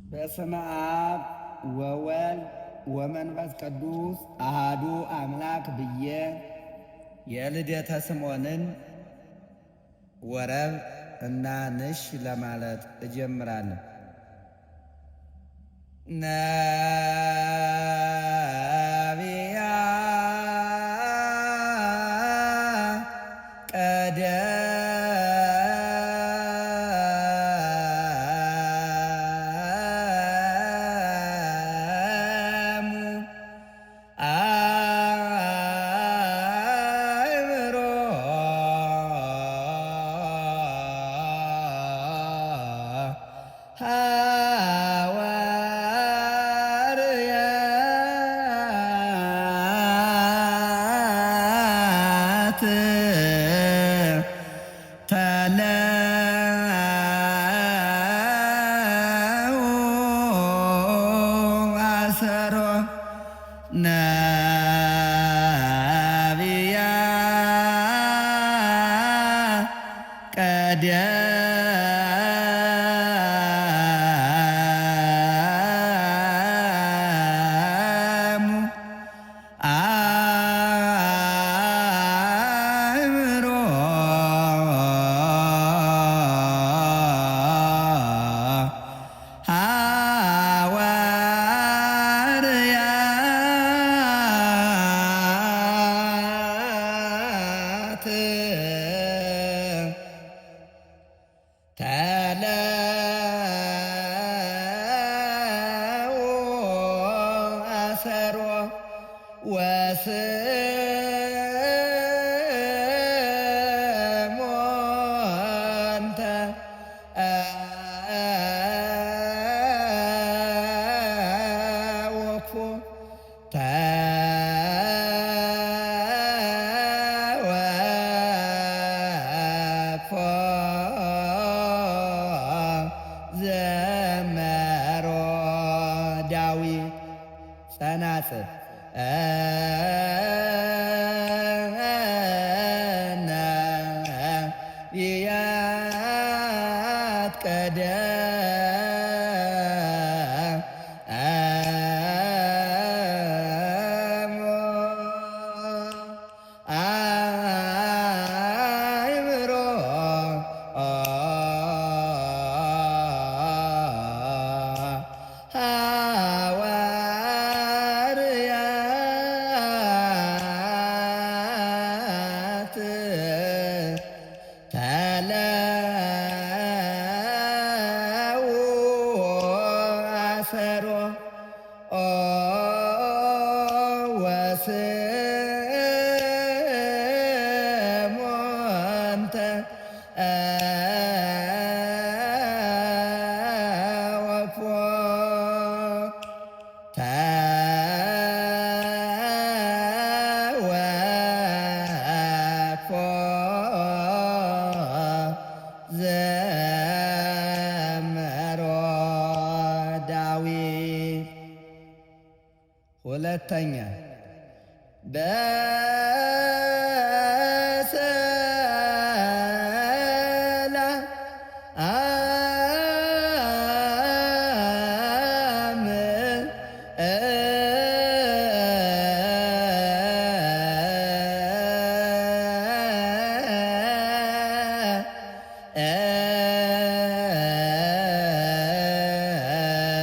በስመ አብ ወወልድ ወመንፈስ ቅዱስ አሃዱ አምላክ ብዬ የልደተ ስምዖንን ወረብ እና ንሽ ለማለት እጀምራለሁ። ነቢያ ሐዋርያት ተለው አሰሮ ነቢያ ቀደሙ አእምሮ ሐዋርያት ተለው አሰሮ ወስምዖን ተወክፎ ተወክፎ ዘመሮ ዳዊት ጸናጽል ነቢያት ቀደሙ አእምሮ ሐዋርያት ተለው አሰሮ ወስምዖን ተወክፎ ተወክፎ ዘመሮ ዳዊት። ሁለተኛ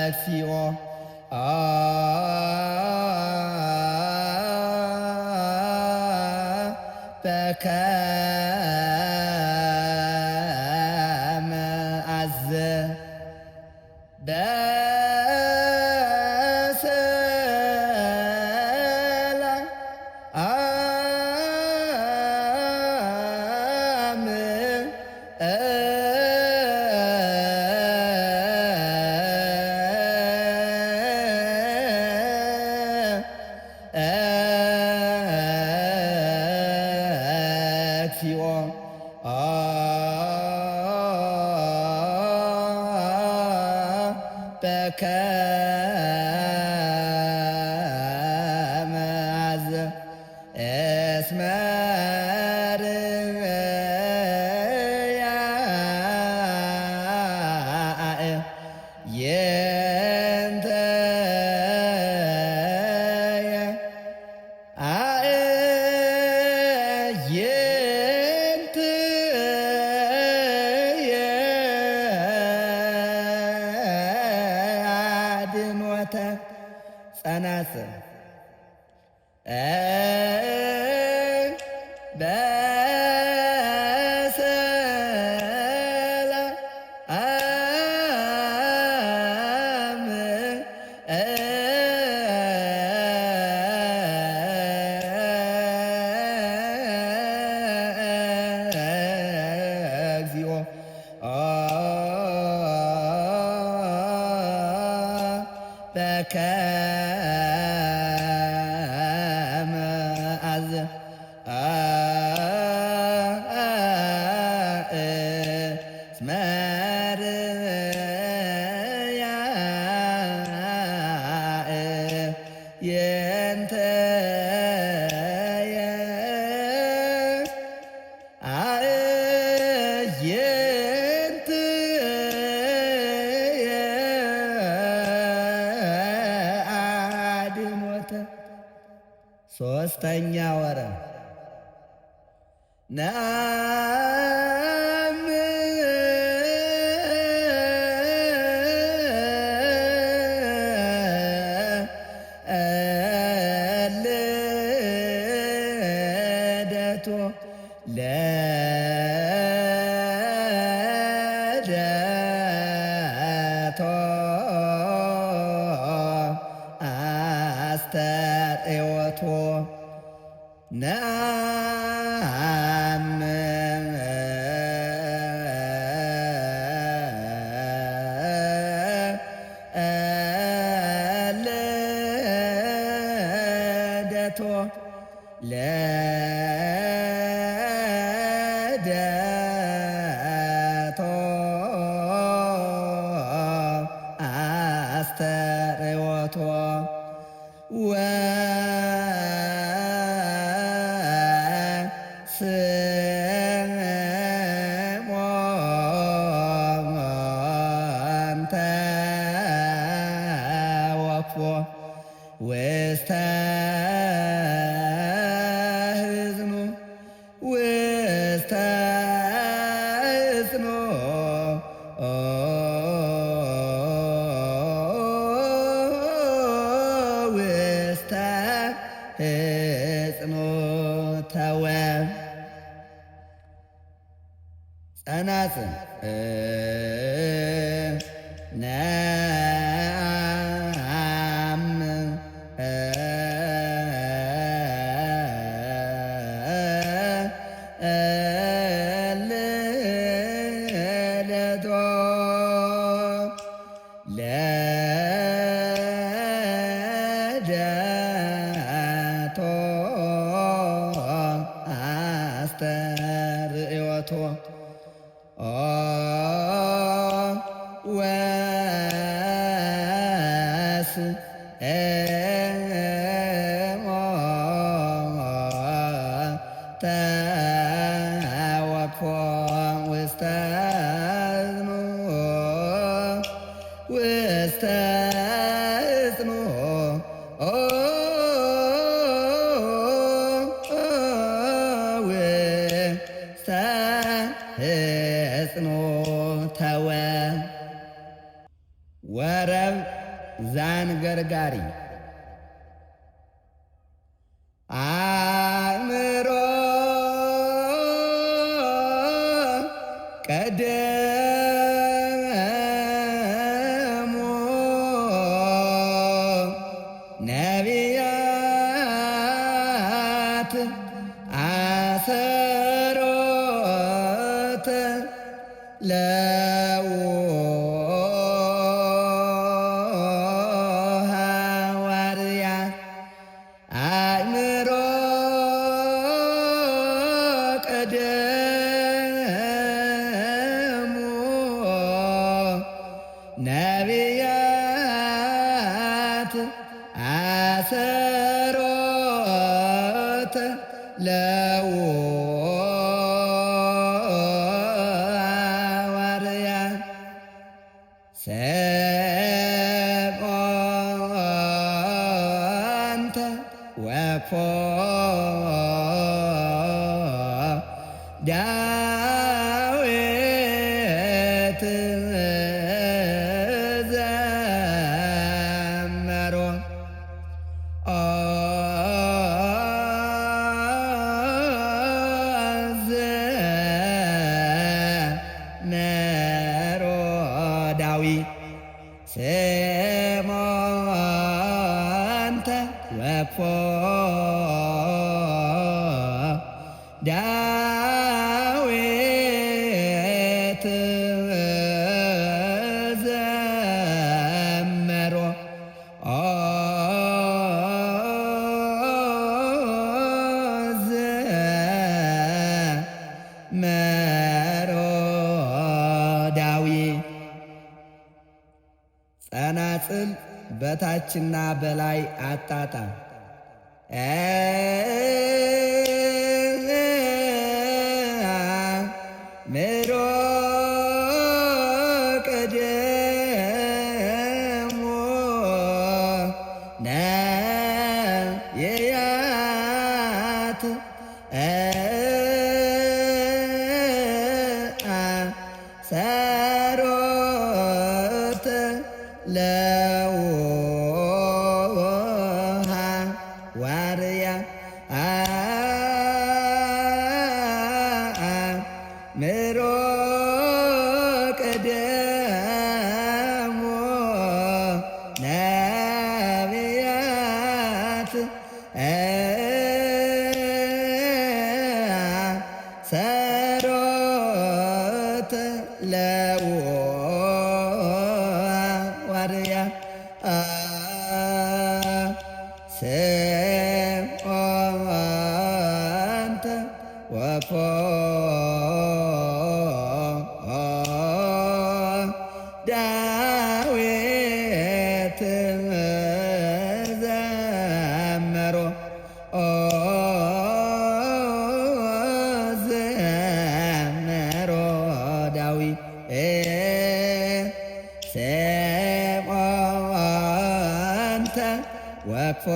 እግዚኦ በከመ አዘ እግዚኦ በከመ አዘ እስመ ርእያ የንተ አድኖተ ጸናጽል በከመ አዝማርያ የንተ ሶስተኛ ወረ ልደቶ ልደቶ አስተርእዮቶ ልደቶ ልደቶ አስተርእዮቶ ስምዖን ተወክፎ ውስተ ሕዝኑ ውስተ ሕዝኑ ውስተ ሕዝኑ ተወ ጸናጽል ልደቶ አስተርእዮቶ ወስምዖን ተወክፎ ውስተ ሕዝኑ ውስተ ሕዝኑ ውስተ ሕዝኑ ተወ ወረብ ዛንገርጋሪ አእምሮ ቀደሙ ነቢያት አሰሮተ ለሐዋርያት አእምሮ ቀደሙ ነቢያት አሰሮተ ለሐዋርያት ስምዖንተ ወክፎ ዳዊት ዘመሮ ዘመሮ ዳዊት ጸናጽል በታችና በላይ አጣጣም ምሮ ቀደሞ ነቢያት ሰሮተ ለውሃ ዋርያ ምሮ ቀደሞ ነቢያት ሰሮተ ለዋርያ ስምዖንተ ወክፎ ዳዊት ዘመሮ ዘመሮ ዳዊት ስምዖንተ ወክፎ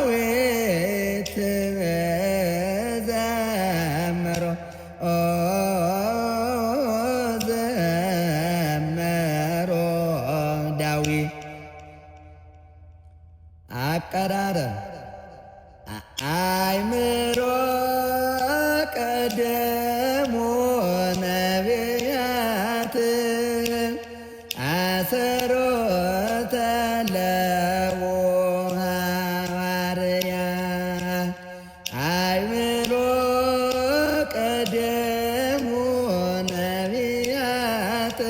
ዳዊት ዘመሮ ዘመሮ ዳዊት አቀራረብ አእምሮ ቀደሞ ነቢያት አሰሮተ ለውሃ ዋርያ አእምሮ ቀደሞ ነቢያት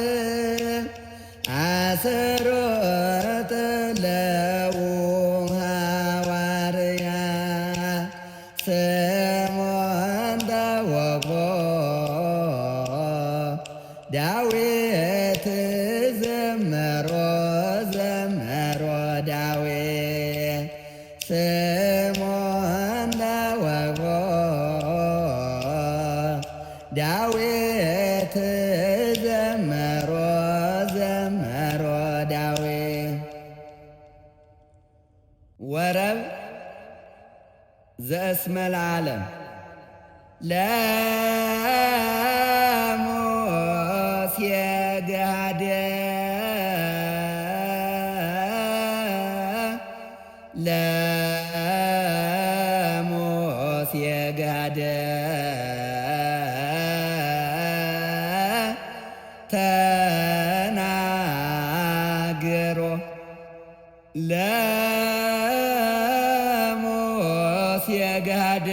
አሰሮተ ለውሃ ዋርያ ስምዖን ወክፎ ዳዊት ዘመሮ ዘመሮ ዳዊት ስምዖን ወክፎ ዳዊት ዘመሮ ዘመሮ ዳዊት ወረብ ዘእስመ ለዓለም ለሙሴ ገሃደ ለሙሴ ገሃደ ተናግሮ ለሙሴ ገሃደ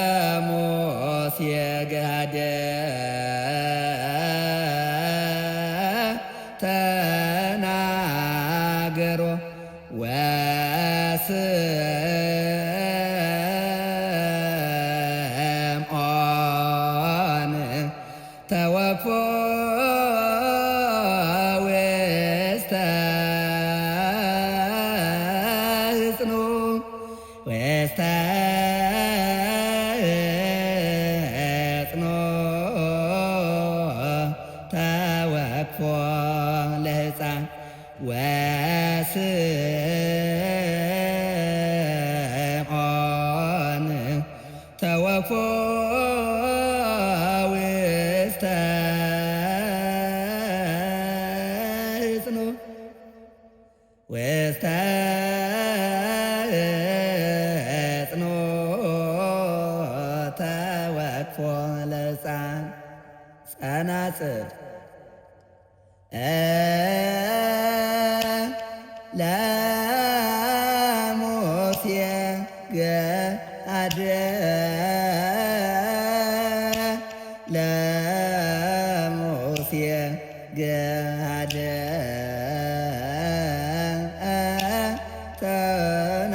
ለሙሴ ገሃደ ተናግሮ ወስምዖን ተወክፎ ውስተ ሕፅኑ ውስተ ሕፅኑ ተወክፎ ለሕፃን ወስምዖን ተወክፎ ውስተ ሕፅኑ ውስተ ሕፅኑ ሕፃን ጸናጽል ለሙሴ ገሃደ ለሙሴ ገሃደ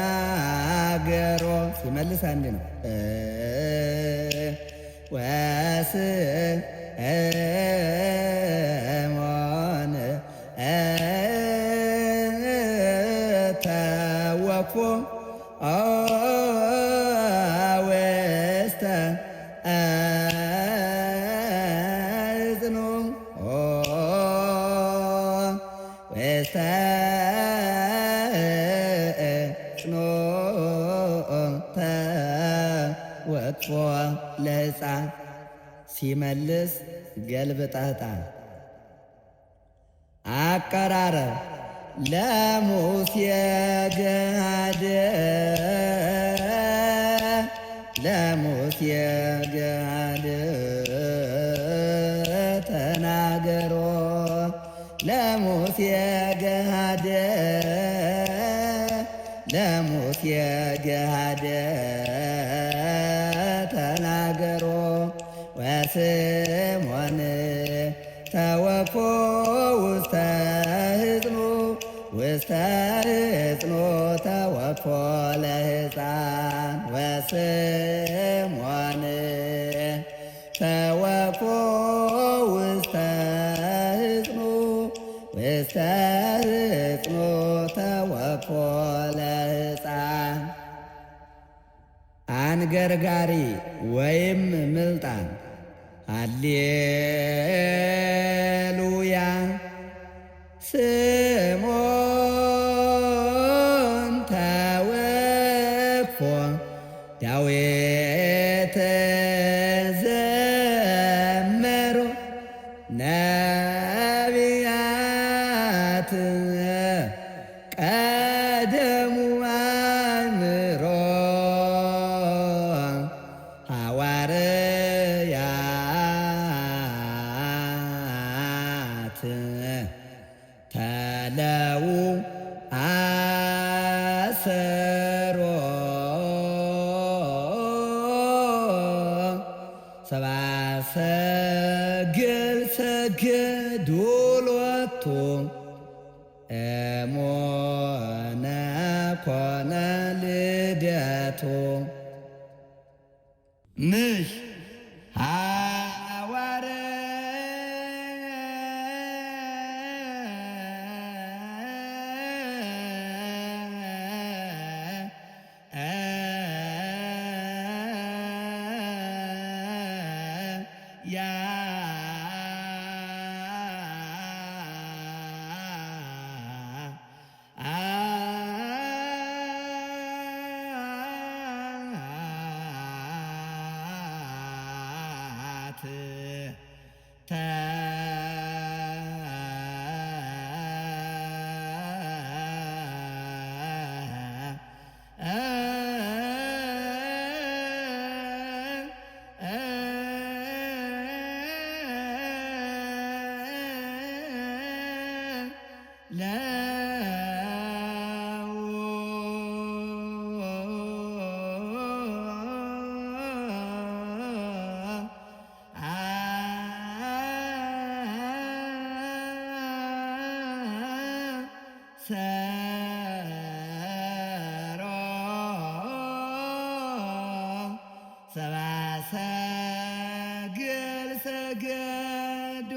ተናገሮ ሲመልስ አንድ ነው። ወስምዖን ተወክፎ ውስተ እዝኑ ውስተ እዝኑ ተወክፎ ለሕፃን ሲመልስ ገልብጠህታል። አቀራረብ ለሙሴ ገሃደ ለሙሴ ገሃደ ተናገሮ ለሙሴ ገሃደ ለሙሴ ገሃደ ተናገሮ ወስምዖን ተወክፎ ውስተ ሕፅኑ ውስተ ሕፅኑ ተወክፎ ለሕፃን ወስምዖን ተወክፎ ውስተ ሕፅኑ ውስተ ሕፅኑ ተወክፎ ለሕፃን አንገርጋሪ ወይም ምልጣን ሃሌሉያ ስምዖን ተወክፎ ዳዊት ዘመሮ ነቢያት ቀደሙ አእምሮ ሐዋርያት ተለው አሰሮ ሰብአ ሰገል ሰገዱ ሎቱ እሙነ ኮነ ልደቱ ምሽ ሰሮ ሰብአ ሰገል ሰገዱ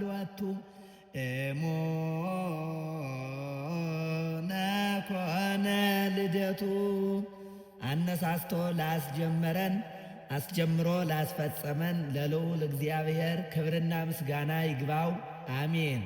ሎቱ እሙነ ኮነ ልደቱ አነሳስቶ ላስጀመረን አስጀምሮ ላስፈጸመን ለልዑል እግዚአብሔር ክብርና ምስጋና ይግባው። አሜን።